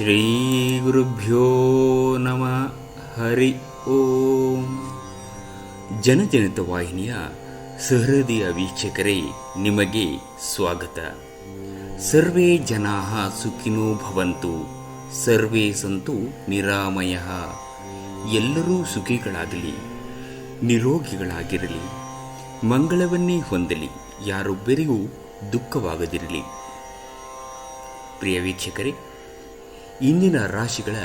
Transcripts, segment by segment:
ಶ್ರೀ ಗುರುಭ್ಯೋ ನಮಃ. ಹರಿ ಓಂ. ಜನಜನಿತ ವಾಹಿನಿಯ ಸಹೃದಯ ವೀಕ್ಷಕರೇ, ನಿಮಗೆ ಸ್ವಾಗತ. ಸರ್ವೇ ಜನಾಃ ಸುಖಿನೋ ಭವಂತು, ಸರ್ವೇ ಸಂತು ನಿರಾಮಯಃ. ಎಲ್ಲರೂ ಸುಖಿಗಳಾಗಲಿ, ನಿರೋಗಿಗಳಾಗಿರಲಿ, ಮಂಗಳವನ್ನೇ ಹೊಂದಲಿ, ಯಾರೊಬ್ಬರಿಗೂ ದುಃಖವಾಗದಿರಲಿ. ಪ್ರಿಯ ವೀಕ್ಷಕರೇ, ಇಂದಿನ ರಾಶಿಗಳ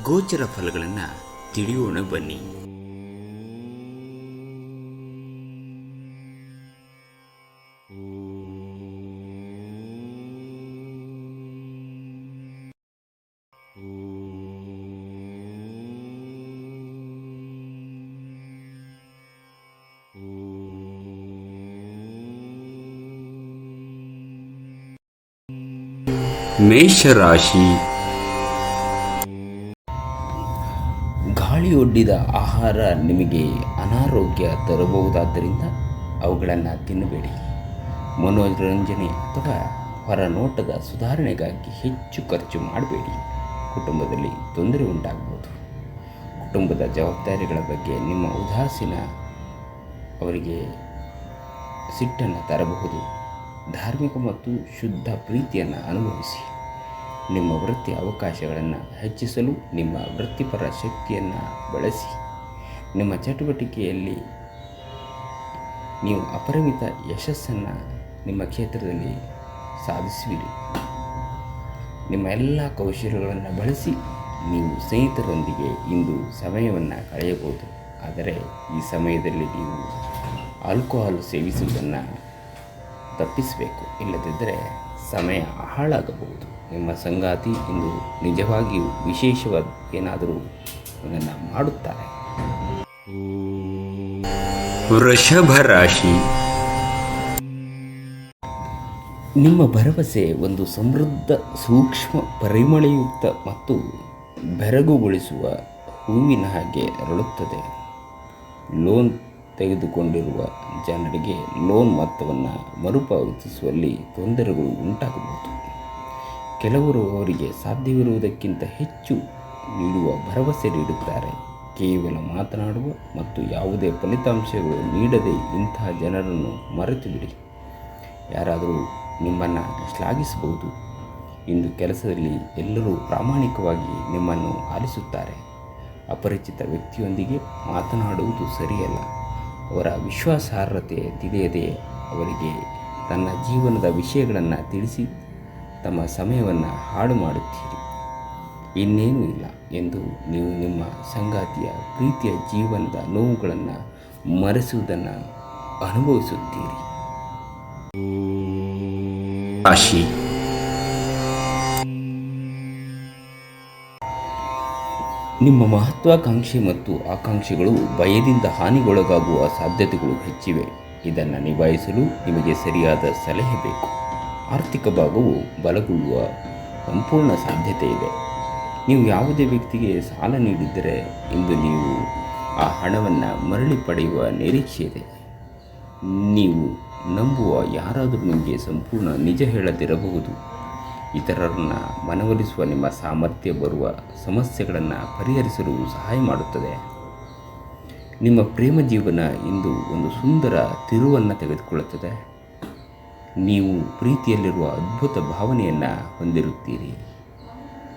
ಗೋಚರ ಫಲಗಳನ್ನು ತಿಳಿಯೋಣ ಬನ್ನಿ. ಮೇಷರಾಶಿ. ಗಾಳಿಯೊಡ್ಡಿದ ಆಹಾರ ನಿಮಗೆ ಅನಾರೋಗ್ಯ ತರಬಹುದಾದ್ದರಿಂದ ಅವುಗಳನ್ನು ತಿನ್ನಬೇಡಿ. ಮನೋರಂಜನೆ ಅಥವಾ ಹೊರನೋಟದ ಸುಧಾರಣೆಗಾಗಿ ಹೆಚ್ಚು ಖರ್ಚು ಮಾಡಬೇಡಿ. ಕುಟುಂಬದಲ್ಲಿ ತೊಂದರೆ ಉಂಟಾಗಬಹುದು. ಕುಟುಂಬದ ಜವಾಬ್ದಾರಿಗಳ ಬಗ್ಗೆ ನಿಮ್ಮ ಉದಾಸೀನ ಅವರಿಗೆ ಸಿಟ್ಟನ್ನು ತರಬಹುದು. ಧಾರ್ಮಿಕ ಮತ್ತು ಶುದ್ಧ ಪ್ರೀತಿಯನ್ನು ಅನುಭವಿಸಿ. ನಿಮ್ಮ ವೃತ್ತಿ ಅವಕಾಶಗಳನ್ನು ಹೆಚ್ಚಿಸಲು ನಿಮ್ಮ ವೃತ್ತಿಪರ ಶಕ್ತಿಯನ್ನು ಬಳಸಿ. ನಿಮ್ಮ ಚಟುವಟಿಕೆಯಲ್ಲಿ ನೀವು ಅಪರಿಮಿತ ಯಶಸ್ಸನ್ನು ನಿಮ್ಮ ಕ್ಷೇತ್ರದಲ್ಲಿ ಸಾಧಿಸುವಿರಿ. ನಿಮ್ಮ ಎಲ್ಲ ಕೌಶಲ್ಯಗಳನ್ನು ಬಳಸಿ ನೀವು ಸ್ನೇಹಿತರೊಂದಿಗೆ ಇಂದು ಸಮಯವನ್ನು ಕಳೆಯಬಹುದು. ಆದರೆ ಈ ಸಮಯದಲ್ಲಿ ನೀವು ಆಲ್ಕೋಹಾಲ್ ಸೇವಿಸುವುದನ್ನು ತಪ್ಪಿಸಬೇಕು. ಇಲ್ಲದಿದ್ದರೆ ಸಮಯ ಹಾಳಾಗಬಹುದು. ನಿಮ್ಮ ಸಂಗಾತಿ ಇಂದು ನಿಜವಾಗಿಯೂ ವಿಶೇಷವಾದ ಏನಾದರೂ ಅದನ್ನು ಮಾಡುತ್ತಾರೆ. ವೃಷಭ ರಾಶಿ. ನಿಮ್ಮ ಭರವಸೆ ಒಂದು ಸಮೃದ್ಧ, ಸೂಕ್ಷ್ಮ, ಪರಿಮಳಯುಕ್ತ ಮತ್ತು ಬೆರಗುಗೊಳಿಸುವ ಹೂವಿನ ಹಾಗೆ ಅರಳುತ್ತದೆ. ಲೋನ್ ತೆಗೆದುಕೊಂಡಿರುವ ಜನರಿಗೆ ಲೋನ್ ಮೊತ್ತವನ್ನು ಮರುಪಾವತಿಸುವಲ್ಲಿ ತೊಂದರೆಗಳು ಉಂಟಾಗಬಹುದು. ಕೆಲವರು ಅವರಿಗೆ ಸಾಧ್ಯವಿರುವುದಕ್ಕಿಂತ ಹೆಚ್ಚು ನೀಡುವ ಭರವಸೆ ನೀಡುತ್ತಾರೆ. ಕೇವಲ ಮಾತನಾಡುವ ಮತ್ತು ಯಾವುದೇ ಫಲಿತಾಂಶಗಳು ನೀಡದೆ ಇಂತಹ ಜನರನ್ನು ಮರೆತು ಬಿಡಿ. ಯಾರಾದರೂ ನಿಮ್ಮನ್ನು ಶ್ಲಾಘಿಸಬಹುದು. ಇಂದು ಕೆಲಸದಲ್ಲಿ ಎಲ್ಲರೂ ಪ್ರಾಮಾಣಿಕವಾಗಿ ನಿಮ್ಮನ್ನು ಆಲಿಸುತ್ತಾರೆ. ಅಪರಿಚಿತ ವ್ಯಕ್ತಿಯೊಂದಿಗೆ ಮಾತನಾಡುವುದು ಸರಿಯಲ್ಲ. ಅವರ ವಿಶ್ವಾಸಾರ್ಹತೆ ತಿಳಿಯದೆ ಅವರಿಗೆ ತನ್ನ ಜೀವನದ ವಿಷಯಗಳನ್ನು ತಿಳಿಸಿ ತಮ್ಮ ಸಮಯವನ್ನು ಹಾಳು ಮಾಡುತ್ತೀರಿ. ಇನ್ನೇನೂ ಇಲ್ಲ ಎಂದು ನೀವು ನಿಮ್ಮ ಸಂಗಾತಿಯ ಪ್ರೀತಿಯ ಜೀವನದ ನೋವುಗಳನ್ನು ಮರೆಸುವುದನ್ನು ಅನುಭವಿಸುತ್ತೀರಿ. ರಾಶಿ. ನಿಮ್ಮ ಮಹತ್ವಾಕಾಂಕ್ಷೆ ಮತ್ತು ಆಕಾಂಕ್ಷೆಗಳು ಭಯದಿಂದ ಹಾನಿಗೊಳಗಾಗುವ ಸಾಧ್ಯತೆಗಳು ಹೆಚ್ಚಿವೆ. ಇದನ್ನು ನಿಭಾಯಿಸಲು ನಿಮಗೆ ಸರಿಯಾದ ಸಲಹೆ ಬೇಕು. ಆರ್ಥಿಕ ಭಾಗವು ಬಲಗೊಳ್ಳುವ ಸಂಪೂರ್ಣ ಸಾಧ್ಯತೆ ಇದೆ. ನೀವು ಯಾವುದೇ ವ್ಯಕ್ತಿಗೆ ಸಾಲ ನೀಡಿದ್ದರೆ ಇಂದು ನೀವು ಆ ಹಣವನ್ನು ಮರಳಿ ಪಡೆಯುವ ನಿರೀಕ್ಷೆ ಇದೆ. ನೀವು ನಂಬುವ ಯಾರಾದರೂ ನಿಮಗೆ ಸಂಪೂರ್ಣ ನಿಜ ಹೇಳದಿರಬಹುದು. ಇತರರನ್ನು ಮನವೊಲಿಸುವ ನಿಮ್ಮ ಸಾಮರ್ಥ್ಯ ಬರುವ ಸಮಸ್ಯೆಗಳನ್ನು ಪರಿಹರಿಸಲು ಸಹಾಯ ಮಾಡುತ್ತದೆ. ನಿಮ್ಮ ಪ್ರೇಮ ಜೀವನ ಇಂದು ಒಂದು ಸುಂದರ ತಿರುವನ್ನು ತೆಗೆದುಕೊಳ್ಳುತ್ತದೆ. ನೀವು ಪ್ರೀತಿಯಲ್ಲಿರುವ ಅದ್ಭುತ ಭಾವನೆಯನ್ನು ಹೊಂದಿರುತ್ತೀರಿ.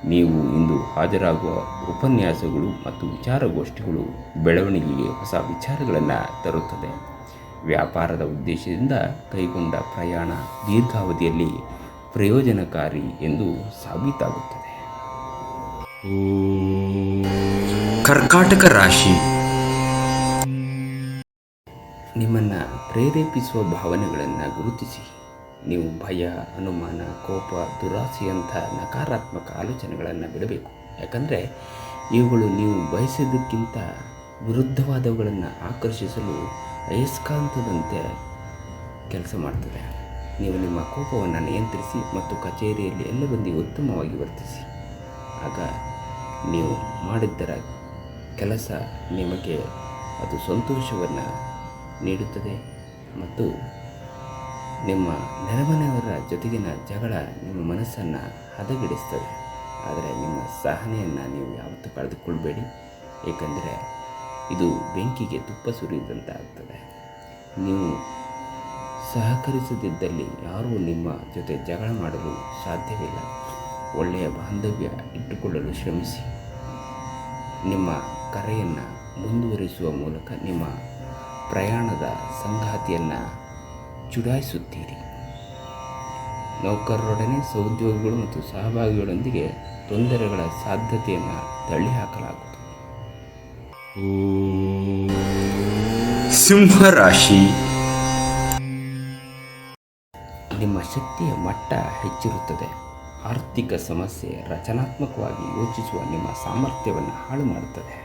ನೀವು ಇಂದು ಹಾಜರಾಗುವ ಉಪನ್ಯಾಸಗಳು ಮತ್ತು ವಿಚಾರಗೋಷ್ಠಿಗಳು ಬೆಳವಣಿಗೆಗೆ ಹೊಸ ವಿಚಾರಗಳನ್ನು ತರುತ್ತದೆ. ವ್ಯಾಪಾರದ ಉದ್ದೇಶದಿಂದ ಕೈಗೊಂಡ ಪ್ರಯಾಣ ದೀರ್ಘಾವಧಿಯಲ್ಲಿ ಪ್ರಯೋಜನಕಾರಿ ಎಂದು ಸಾಬೀತಾಗುತ್ತದೆ. ಕರ್ಕಾಟಕ ರಾಶಿ. ನಿಮ್ಮನ್ನು ಪ್ರೇರೇಪಿಸುವ ಭಾವನೆಗಳನ್ನು ಗುರುತಿಸಿ. ನೀವು ಭಯ, ಅನುಮಾನ, ಕೋಪ, ದುರಾಸೆಯಂಥ ನಕಾರಾತ್ಮಕ ಆಲೋಚನೆಗಳನ್ನು ಬಿಡಬೇಕು. ಯಾಕಂದರೆ ಇವುಗಳು ನೀವು ಬಯಸಿದ್ದಕ್ಕಿಂತ ವಿರುದ್ಧವಾದವುಗಳನ್ನು ಆಕರ್ಷಿಸಲು ಅಯಸ್ಕಾಂತದಂತೆ ಕೆಲಸ ಮಾಡ್ತದೆ. ನೀವು ನಿಮ್ಮ ಕೋಪವನ್ನು ನಿಯಂತ್ರಿಸಿ ಮತ್ತು ಕಚೇರಿಯಲ್ಲಿ ಎಲ್ಲರೊಂದಿಗೆ ಉತ್ತಮವಾಗಿ ವರ್ತಿಸಿ. ಆಗ ನೀವು ಮಾಡಿದ್ದರ ಕೆಲಸ ನಿಮಗೆ ಅದು ಸಂತೋಷವನ್ನು ನೀಡುತ್ತದೆ ಮತ್ತು ನಿಮ್ಮ ನೆರೆಮನೆಯವರ ಜೊತೆಗಿನ ಜಗಳ ನಿಮ್ಮ ಮನಸ್ಸನ್ನು ಹದಗೆಡಿಸ್ತದೆ. ಆದರೆ ನಿಮ್ಮ ಸಹನೆಯನ್ನು ನೀವು ಯಾವತ್ತೂ ಕಳೆದುಕೊಳ್ಬೇಡಿ. ಏಕೆಂದರೆ ಇದು ಬೆಂಕಿಗೆ ತುಪ್ಪ ಸುರಿದಂತಾಗ್ತದೆ. ನೀವು ಸಹಕರಿಸದಿದ್ದಲ್ಲಿ ಯಾರೂ ನಿಮ್ಮ ಜೊತೆ ಜಗಳ ಮಾಡಲು ಸಾಧ್ಯವಿಲ್ಲ. ಒಳ್ಳೆಯ ಬಾಂಧವ್ಯ ಇಟ್ಟುಕೊಳ್ಳಲು ಶ್ರಮಿಸಿ. ನಿಮ್ಮ ಕರೆಯನ್ನು ಮುಂದುವರಿಸುವ ಮೂಲಕ ನಿಮ್ಮ ಪ್ರಯಾಣದ ಸಂಗಾತಿಯನ್ನು ಚುಡಾಯಿಸುತ್ತೀರಿ. ನೌಕರರೊಡನೆ ಸಹೋದ್ಯೋಗಿಗಳು ಮತ್ತು ಸಹಭಾಗಿಗಳೊಂದಿಗೆ ತೊಂದರೆಗಳ ಸಾಧ್ಯತೆಯನ್ನು ತಳ್ಳಿಹಾಕಲಾಗುವುದು. ಸಿಂಹರಾಶಿ. ನಿಮ್ಮ ಶಕ್ತಿಯ ಮಟ್ಟ ಹೆಚ್ಚಿರುತ್ತದೆ. ಆರ್ಥಿಕ ಸಮಸ್ಯೆ ರಚನಾತ್ಮಕವಾಗಿ ಯೋಚಿಸುವ ನಿಮ್ಮ ಸಾಮರ್ಥ್ಯವನ್ನು ಹಾಳು ಮಾಡುತ್ತದೆ.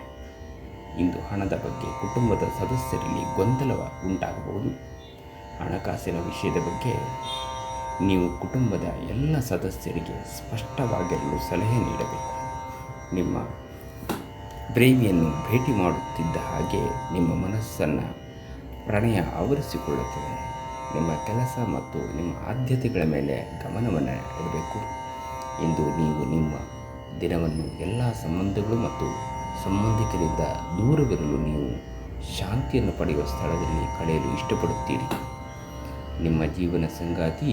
ಇಂದು ಹಣದ ಬಗ್ಗೆ ಕುಟುಂಬದ ಸದಸ್ಯರಲ್ಲಿ ಗೊಂದಲ ಉಂಟಾಗಬಹುದು. ಹಣಕಾಸಿನ ವಿಷಯದ ಬಗ್ಗೆ ನೀವು ಕುಟುಂಬದ ಎಲ್ಲ ಸದಸ್ಯರಿಗೆ ಸ್ಪಷ್ಟವಾಗಿರಲು ಸಲಹೆ ನೀಡಬೇಕು. ನಿಮ್ಮ ಪ್ರೇಮಿಯನ್ನು ಭೇಟಿ ಮಾಡುತ್ತಿದ್ದ ಹಾಗೆ ನಿಮ್ಮ ಮನಸ್ಸನ್ನು ಪ್ರಣಯ ಆವರಿಸಿಕೊಳ್ಳುತ್ತದೆ. ನಿಮ್ಮ ಕೆಲಸ ಮತ್ತು ನಿಮ್ಮ ಆದ್ಯತೆಗಳ ಮೇಲೆ ಗಮನವನ್ನು ಇಡಬೇಕು. ಇಂದು ನೀವು ನಿಮ್ಮ ದಿನವನ್ನು ಎಲ್ಲ ಸಂಬಂಧಗಳು ಮತ್ತು ಸಂಬಂಧಿಕರಿಂದ ದೂರವಿರಲು ನೀವು ಶಾಂತಿಯನ್ನು ಪಡೆಯುವ ಸ್ಥಳದಲ್ಲಿ ಕಳೆಯಲು ಇಷ್ಟಪಡುತ್ತೀರಿ. ನಿಮ್ಮ ಜೀವನ ಸಂಗಾತಿ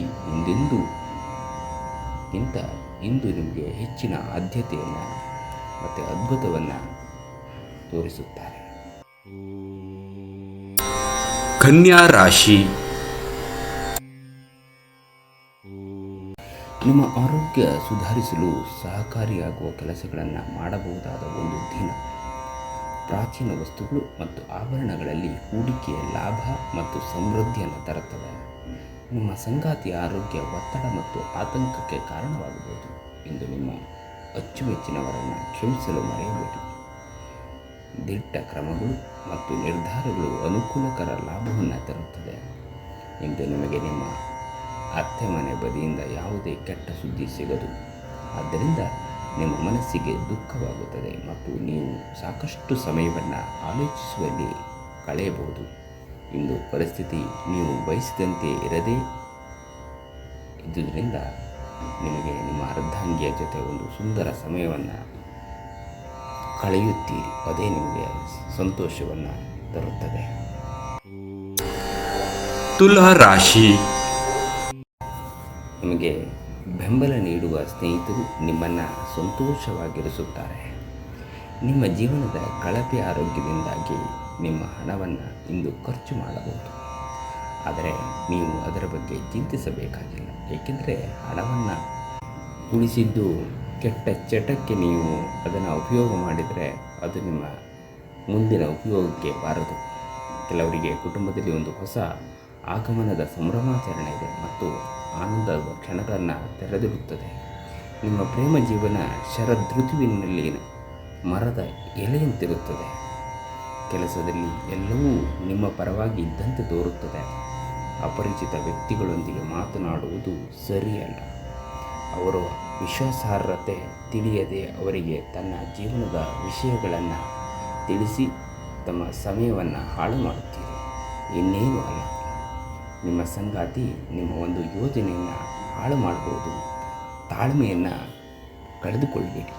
ಇಂದು ನಿಮಗೆ ಹೆಚ್ಚಿನ ಆದ್ಯತೆಯನ್ನು ಮತ್ತು ಅದ್ಭುತವನ್ನು ತೋರಿಸುತ್ತಾರೆ. ಕನ್ಯಾ ರಾಶಿ. ನಿಮ್ಮ ಆರೋಗ್ಯ ಸುಧಾರಿಸಲು ಸಹಕಾರಿಯಾಗುವ ಕೆಲಸಗಳನ್ನು ಮಾಡಬಹುದಾದ ಒಂದು ದಿನ. ಪ್ರಾಚೀನ ವಸ್ತುಗಳು ಮತ್ತು ಆಭರಣಗಳಲ್ಲಿ ಹೂಡಿಕೆಯ ಲಾಭ ಮತ್ತು ಸಮೃದ್ಧಿಯನ್ನು ತರುತ್ತದೆ. ನಿಮ್ಮ ಸಂಗಾತಿಯ ಆರೋಗ್ಯ ಒತ್ತಡ ಮತ್ತು ಆತಂಕಕ್ಕೆ ಕಾರಣವಾಗಬಹುದು. ಇಂದು ನಿಮ್ಮ ಅಚ್ಚುಮೆಚ್ಚಿನವರನ್ನು ಕ್ಷಮಿಸಲು ಮರೆಯಬೇಡಿ. ದಿಟ್ಟ ಕ್ರಮಗಳು ಮತ್ತು ನಿರ್ಧಾರಗಳು ಅನುಕೂಲಕರ ಲಾಭವನ್ನು ತರುತ್ತದೆ. ಇಂದು ನಿಮಗೆ ನಿಮ್ಮ ಅತ್ತೆ ಮನೆ ಬದಿಯಿಂದ ಯಾವುದೇ ಕೆಟ್ಟ ಸುದ್ದಿ ಸಿಗದು. ಆದ್ದರಿಂದ ನಿಮ್ಮ ಮನಸ್ಸಿಗೆ ದುಃಖವಾಗುತ್ತದೆ ಮತ್ತು ನೀವು ಸಾಕಷ್ಟು ಸಮಯವನ್ನು ಆಲೋಚಿಸುವಲ್ಲಿ ಕಳೆಯಬಹುದು. ಇಂದು ಪರಿಸ್ಥಿತಿ ನೀವು ಬಯಸಿದಂತೆ ಇರದೇ ಇದ್ದುದರಿಂದ ನಿಮಗೆ ನಿಮ್ಮ ಅರ್ಧಾಂಗಿಯ ಜೊತೆ ಒಂದು ಸುಂದರ ಸಮಯವನ್ನು ಕಳೆಯುತ್ತೀರಿ. ಅದೇ ನಿಮಗೆ ಸಂತೋಷವನ್ನು ತರುತ್ತದೆ. ತುಲಾ ರಾಶಿ. ನಿಮಗೆ ಬೆಂಬಲ ನೀಡುವ ಸ್ನೇಹಿತರು ನಿಮ್ಮನ್ನು ಸಂತೋಷವಾಗಿರಿಸುತ್ತಾರೆ. ನಿಮ್ಮ ಜೀವನದ ಕಳಪೆ ಆರೋಗ್ಯದಿಂದಾಗಿ ನಿಮ್ಮ ಹಣವನ್ನು ಇಂದು ಖರ್ಚು ಮಾಡಬಹುದು. ಆದರೆ ನೀವು ಅದರ ಬಗ್ಗೆ ಚಿಂತಿಸಬೇಕಾಗಿಲ್ಲ. ಏಕೆಂದರೆ ಹಣವನ್ನು ಉಳಿಸಿದ್ದು ಕೆಟ್ಟ ಚಟಕ್ಕೆ ನೀವು ಅದನ್ನು ಉಪಯೋಗ ಮಾಡಿದರೆ ಅದು ನಿಮ್ಮ ಮುಂದಿನ ಉಪಯೋಗಕ್ಕೆ ಬಾರದು. ಕೆಲವರಿಗೆ ಕುಟುಂಬದಲ್ಲಿ ಒಂದು ಹೊಸ ಆಗಮನದ ಸಂಭ್ರಮಾಚರಣೆ ಇದೆ ಮತ್ತು ಆನಂದದ ಕ್ಷಣಗಳನ್ನು ತೆರೆದಿರುತ್ತದೆ. ನಿಮ್ಮ ಪ್ರೇಮ ಜೀವನ ಶರದೃತುವಿನಲ್ಲಿ ಮರದ ಎಲೆಯಂತಿರುತ್ತದೆ. ಕೆಲಸದಲ್ಲಿ ಎಲ್ಲವೂ ನಿಮ್ಮ ಪರವಾಗಿ ಇದ್ದಂತೆ ತೋರುತ್ತದೆ. ಅಪರಿಚಿತ ವ್ಯಕ್ತಿಗಳೊಂದಿಗೆ ಮಾತನಾಡುವುದು ಸರಿಯಲ್ಲ. ಅವರ ವಿಶ್ವಾಸಾರ್ಹತೆ ತಿಳಿಯದೆ ಅವರಿಗೆ ತನ್ನ ಜೀವನದ ವಿಷಯಗಳನ್ನು ತಿಳಿಸಿ ತಮ್ಮ ಸಮಯವನ್ನು ಹಾಳು ಮಾಡುತ್ತೀರಿ. ಇನ್ನೇನು ಅಲ್ಲ, ನಿಮ್ಮ ಸಂಗಾತಿ ನಿಮ್ಮ ಒಂದು ಯೋಜನೆಯನ್ನು ಹಾಳು ಮಾಡಬಹುದು. ತಾಳ್ಮೆಯನ್ನು ಕಳೆದುಕೊಳ್ಳಬೇಡಿ.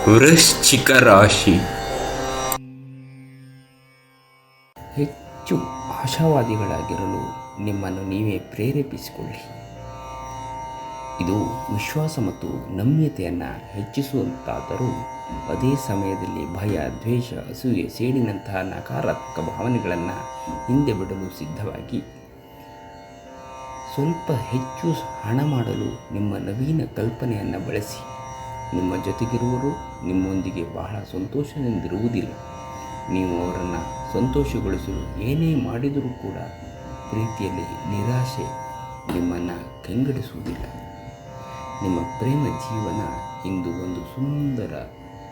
ವೃಶ್ಚಿಕ ರಾಶಿ. ಹೆಚ್ಚು ಆಶಾವಾದಿಗಳಾಗಿರಲು ನಿಮ್ಮನ್ನು ನೀವೇ ಪ್ರೇರೇಪಿಸಿಕೊಳ್ಳಿ. ಇದು ವಿಶ್ವಾಸ ಮತ್ತು ನಮ್ಯತೆಯನ್ನು ಹೆಚ್ಚಿಸುವಂತಾದರೂ ಅದೇ ಸಮಯದಲ್ಲಿ ಭಯ, ದ್ವೇಷ, ಅಸೂಯೆ, ಸೇಡಿನಂತಹ ನಕಾರಾತ್ಮಕ ಭಾವನೆಗಳನ್ನು ಹಿಂದೆ ಬಿಡಲು ಸಿದ್ಧವಾಗಿ ಸ್ವಲ್ಪ ಹೆಚ್ಚು ಹಣ ಮಾಡಲು ನಿಮ್ಮ ನವೀನ ಕಲ್ಪನೆಯನ್ನು ಬಳಸಿ. ನಿಮ್ಮ ಜೊತೆಗಿರುವವರು ನಿಮ್ಮೊಂದಿಗೆ ಬಹಳ ಸಂತೋಷದಿಂದಿರುವುದಿಲ್ಲ. ನೀವು ಅವರನ್ನು ಸಂತೋಷಗೊಳಿಸಲು ಏನೇ ಮಾಡಿದರೂ ಕೂಡ ಪ್ರೀತಿಯಲ್ಲಿ ನಿರಾಶೆ ನಿಮ್ಮನ್ನು ಕಂಗೆಡಿಸುವುದಿಲ್ಲ. ನಿಮ್ಮ ಪ್ರೇಮ ಜೀವನ ಇಂದು ಒಂದು ಸುಂದರ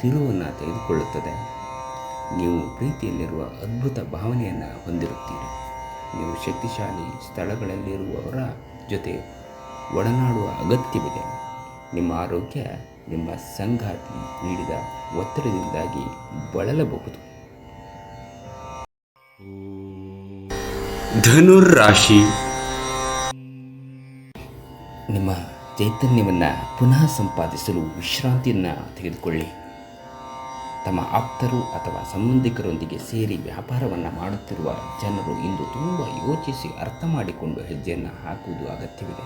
ತಿರುವನ್ನು ತೆಗೆದುಕೊಳ್ಳುತ್ತದೆ. ನೀವು ಪ್ರೀತಿಯಲ್ಲಿರುವ ಅದ್ಭುತ ಭಾವನೆಯನ್ನು ಹೊಂದಿರುತ್ತೀರಿ. ನೀವು ಶಕ್ತಿಶಾಲಿ ಸ್ಥಳಗಳಲ್ಲಿರುವವರ ಜೊತೆ ಒಡನಾಡುವ ಅಗತ್ಯವಿದೆ. ನಿಮ್ಮ ಆರೋಗ್ಯ ನಿಮ್ಮ ಸಂಗಾತಿ ನೀಡಿದ ಒತ್ತಡದಿಂದಾಗಿ ಬಳಲಬಹುದು. ಧನುರ್ ರಾಶಿ. ನಿಮ್ಮ ಚೈತನ್ಯವನ್ನು ಪುನಃ ಸಂಪಾದಿಸಲು ವಿಶ್ರಾಂತಿಯನ್ನು ತೆಗೆದುಕೊಳ್ಳಿ. ತಮ್ಮ ಆಪ್ತರು ಅಥವಾ ಸಂಬಂಧಿಕರೊಂದಿಗೆ ಸೇರಿ ವ್ಯಾಪಾರವನ್ನು ಮಾಡುತ್ತಿರುವ ಜನರು ಇಂದು ತುಂಬ ಯೋಚಿಸಿ ಅರ್ಥ ಮಾಡಿಕೊಂಡು ಹೆಜ್ಜೆಯನ್ನು ಹಾಕುವುದು ಅಗತ್ಯವಿದೆ.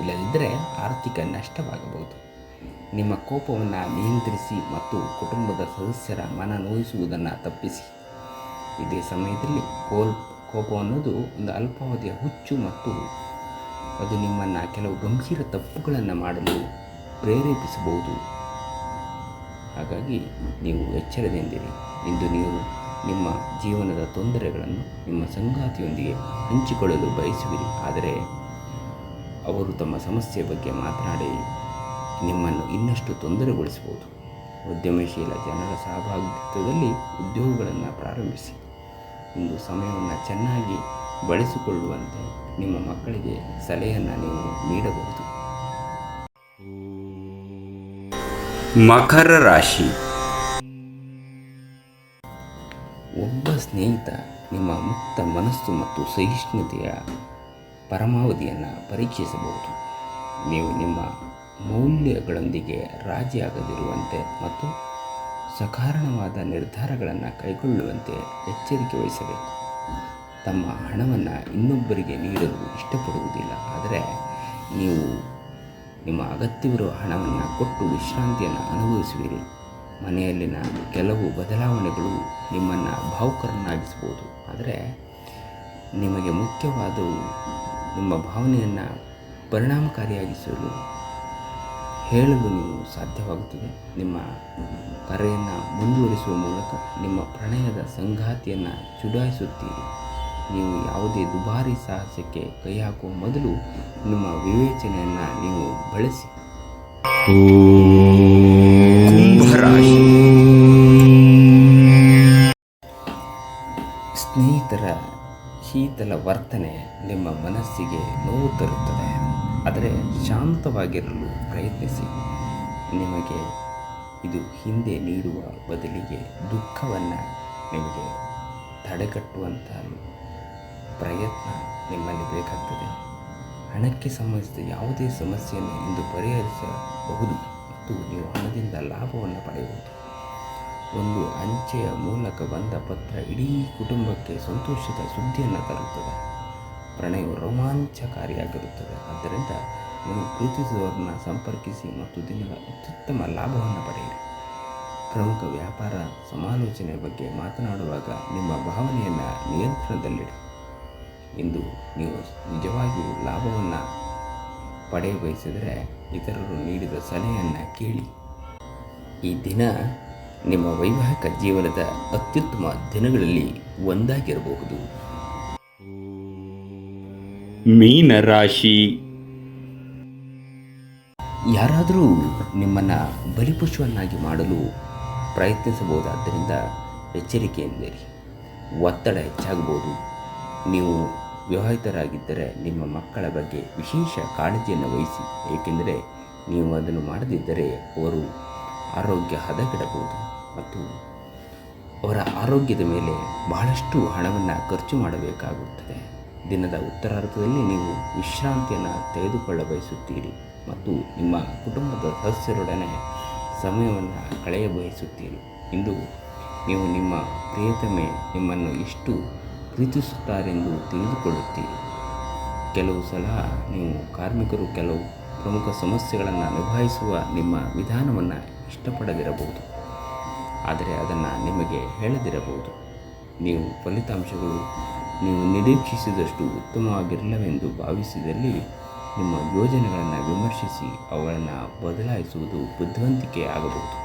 ಇಲ್ಲದಿದ್ದರೆ ಆರ್ಥಿಕ ನಷ್ಟವಾಗಬಹುದು. ನಿಮ್ಮ ಕೋಪವನ್ನು ನಿಯಂತ್ರಿಸಿ ಮತ್ತು ಕುಟುಂಬದ ಸದಸ್ಯರ ಮನ ನೋಯಿಸುವುದನ್ನು ತಪ್ಪಿಸಿ. ಇದೇ ಸಮಯದಲ್ಲಿ ಕೋಪ ಅನ್ನೋದು ಒಂದು ಅಲ್ಪಾವಧಿಯ ಹುಚ್ಚು ಮತ್ತು ಅದು ನಿಮ್ಮನ್ನು ಕೆಲವು ಗಂಭೀರ ತಪ್ಪುಗಳನ್ನು ಮಾಡಲು ಪ್ರೇರೇಪಿಸಬಹುದು. ಹಾಗಾಗಿ ನೀವು ಎಚ್ಚರದಿಂದಿರಿ. ಇಂದು ನೀವು ನಿಮ್ಮ ಜೀವನದ ತೊಂದರೆಗಳನ್ನು ನಿಮ್ಮ ಸಂಗಾತಿಯೊಂದಿಗೆ ಹಂಚಿಕೊಳ್ಳಲು ಬಯಸುವಿರಿ, ಆದರೆ ಅವರು ತಮ್ಮ ಸಮಸ್ಯೆ ಬಗ್ಗೆ ಮಾತನಾಡಿ ನಿಮ್ಮನ್ನು ಇನ್ನಷ್ಟು ತೊಂದರೆಗೊಳಿಸಬಹುದು. ಉದ್ಯಮಶೀಲ ಜನರ ಸಹಭಾಗಿತ್ವದಲ್ಲಿ ಉದ್ಯೋಗಗಳನ್ನು ಪ್ರಾರಂಭಿಸಿ. ಇಂದು ಸಮಯವನ್ನು ಚೆನ್ನಾಗಿ ಬಳಸಿಕೊಳ್ಳುವಂತೆ ನಿಮ್ಮ ಮಕ್ಕಳಿಗೆ ಸಲಹೆಯನ್ನು ನೀವು ನೀಡಬಹುದು. ಮಕರ ರಾಶಿ. ಒಬ್ಬ ಸ್ನೇಹಿತ ನಿಮ್ಮ ಮುಕ್ತ ಮನಸ್ಸು ಮತ್ತು ಸಹಿಷ್ಣುತೆಯ ಪರಮಾವಧಿಯನ್ನು ಪರೀಕ್ಷಿಸಬಹುದು. ನೀವು ನಿಮ್ಮ ಮೌಲ್ಯಗಳೊಂದಿಗೆ ರಾಜಿಯಾಗದಿರುವಂತೆ ಮತ್ತು ಸಕಾರಣವಾದ ನಿರ್ಧಾರಗಳನ್ನು ಕೈಗೊಳ್ಳುವಂತೆ ಎಚ್ಚರಿಕೆ ವಹಿಸಬೇಕು. ತಮ್ಮ ಹಣವನ್ನು ಇನ್ನೊಬ್ಬರಿಗೆ ನೀಡಲು ಇಷ್ಟಪಡುವುದಿಲ್ಲ, ಆದರೆ ನೀವು ನಿಮ್ಮ ಅಗತ್ಯವಿರುವ ಹಣವನ್ನು ಕೊಟ್ಟು ವಿಶ್ರಾಂತಿಯನ್ನು ಅನುಭವಿಸುವಿರಿ. ಮನೆಯಲ್ಲಿನ ಕೆಲವು ಬದಲಾವಣೆಗಳು ನಿಮ್ಮನ್ನು ಭಾವುಕರನ್ನಾಗಿಸಬಹುದು, ಆದರೆ ನಿಮಗೆ ಮುಖ್ಯವಾದವು ನಿಮ್ಮ ಭಾವನೆಯನ್ನು ಪರಿಣಾಮಕಾರಿಯಾಗಿಸಲು ಹೇಳಲು ನೀವು ಸಾಧ್ಯವಾಗುತ್ತದೆ. ನಿಮ್ಮ ಕರೆಯನ್ನು ಮುಂದುವರಿಸುವ ಮೂಲಕ ನಿಮ್ಮ ಪ್ರಣಯದ ಸಂಗಾತಿಯನ್ನು ಚುಡಾಯಿಸುತ್ತೀರಿ. ನೀವು ಯಾವುದೇ ದುಬಾರಿ ಸಾಹಸಕ್ಕೆ ಕೈ ಹಾಕುವ ಮೊದಲು ನಿಮ್ಮ ವಿವೇಚನೆಯನ್ನು ನೀವು ಬಳಸಿ. ಕುಂಭರಾಶಿ. ಸ್ನೇಹಿತರ ಶೀತಲ ವರ್ತನೆ ನಿಮ್ಮ ಮನಸ್ಸಿಗೆ ನೋವು ತರುತ್ತದೆ, ಆದರೆ ಶಾಂತವಾಗಿರಲು ಪ್ರಯತ್ನಿಸಿ. ನಿಮಗೆ ಇದು ಹಿಂದೆ ನೀಡುವ ಬದಲಿಗೆ ದುಃಖವನ್ನು ನಿಮಗೆ ತಡೆಗಟ್ಟುವಂಥ ಪ್ರಯತ್ನ ನಿಮ್ಮಲ್ಲಿ ಬೇಕಾಗ್ತದೆ. ಹಣಕ್ಕೆ ಸಂಬಂಧಿಸಿದ ಯಾವುದೇ ಸಮಸ್ಯೆಯನ್ನು ಇಂದು ಪರಿಹರಿಸಬಹುದು ಮತ್ತು ನೀವು ಹಣದಿಂದ ಲಾಭವನ್ನು ಪಡೆಯಬಹುದು. ಒಂದು ಅಂಚೆಯ ಮೂಲಕ ಬಂದ ಪತ್ರ ಇಡೀ ಕುಟುಂಬಕ್ಕೆ ಸಂತೋಷದ ಸುದ್ದಿಯನ್ನು ತರುತ್ತದೆ. ಪ್ರಣಯವು ರೋಮಾಂಚಕಾರಿಯಾಗಿರುತ್ತದೆ. ಆದ್ದರಿಂದ ನೀವು ಪ್ರೀತಿಸುವವರನ್ನು ಸಂಪರ್ಕಿಸಿ ಮತ್ತು ದಿನದ ಅತ್ಯುತ್ತಮ ಲಾಭವನ್ನು ಪಡೆಯಿರಿ. ಪ್ರಮುಖ ವ್ಯಾಪಾರ ಸಮಾಲೋಚನೆ ಬಗ್ಗೆ ಮಾತನಾಡುವಾಗ ನಿಮ್ಮ ಭಾವನೆಯನ್ನು ನಿಯಂತ್ರಣದಲ್ಲಿಡಿ. ಇಂದು ನೀವು ನಿಜವಾಗಿಯೂ ಲಾಭವನ್ನು ಪಡೆಯಬಯಸಿದರೆ ಇತರರು ನೀಡಿದ ಸಲಹೆಯನ್ನು ಕೇಳಿ. ಈ ದಿನ ನಿಮ್ಮ ವೈವಾಹಿಕ ಜೀವನದ ಅತ್ಯುತ್ತಮ ದಿನಗಳಲ್ಲಿ ಒಂದಾಗಿರಬಹುದು. ಮೀನರಾಶಿ. ಯಾರಾದರೂ ನಿಮ್ಮನ್ನು ಬಲಿಪಶುವನ್ನಾಗಿ ಮಾಡಲು ಪ್ರಯತ್ನಿಸಬಹುದಾದ್ದರಿಂದ ಎಚ್ಚರಿಕೆಯಿಂದಿರಿ. ಒತ್ತಡ ಹೆಚ್ಚಾಗಬಹುದು. ನೀವು ವಿವಾಹಿತರಾಗಿದ್ದರೆ ನಿಮ್ಮ ಮಕ್ಕಳ ಬಗ್ಗೆ ವಿಶೇಷ ಕಾಳಜಿಯನ್ನು ವಹಿಸಿ, ಏಕೆಂದರೆ ನೀವು ಅದನ್ನು ಮಾಡದಿದ್ದರೆ ಅವರು ಆರೋಗ್ಯ ಹದಗೆಡಬಹುದು ಮತ್ತು ಅವರ ಆರೋಗ್ಯದ ಮೇಲೆ ಬಹಳಷ್ಟು ಹಣವನ್ನು ಖರ್ಚು ಮಾಡಬೇಕಾಗುತ್ತದೆ. ದಿನದ ಉತ್ತರಾರ್ಧದಲ್ಲಿ ನೀವು ವಿಶ್ರಾಂತಿಯನ್ನು ತೆಗೆದುಕೊಳ್ಳ ಬಯಸುತ್ತೀರಿ ಮತ್ತು ನಿಮ್ಮ ಕುಟುಂಬದ ಸದಸ್ಯರೊಡನೆ ಸಮಯವನ್ನು ಕಳೆಯ ಬಯಸುತ್ತೀರಿ. ಇಂದು ನೀವು ನಿಮ್ಮ ಪ್ರಿಯತಮೆ ನಿಮ್ಮನ್ನು ಎಷ್ಟು ಪ್ರೀತಿಸುತ್ತಾರೆಂದು ತಿಳಿದುಕೊಳ್ಳುತ್ತೀರಿ. ಕೆಲವು ಸಲ ನೀವು ಕಾರ್ಮಿಕರು ಕೆಲವು ಪ್ರಮುಖ ಸಮಸ್ಯೆಗಳನ್ನು ನಿಭಾಯಿಸುವ ನಿಮ್ಮ ವಿಧಾನವನ್ನು ಇಷ್ಟಪಡದಿರಬಹುದು, ಆದರೆ ಅದನ್ನು ನಿಮಗೆ ಹೇಳದಿರಬಹುದು. ನೀವು ಫಲಿತಾಂಶಗಳು ನೀವು ನಿರೀಕ್ಷಿಸಿದಷ್ಟು ಉತ್ತಮವಾಗಿರಲಿಲ್ಲವೆಂದು ಭಾವಿಸಿದಲ್ಲಿ ನಿಮ್ಮ ಯೋಜನೆಗಳನ್ನು ವಿಮರ್ಶಿಸಿ ಅವುಗಳನ್ನು ಬದಲಾಯಿಸುವುದು ಬುದ್ಧಿವಂತಿಕೆ ಆಗಬಹುದು.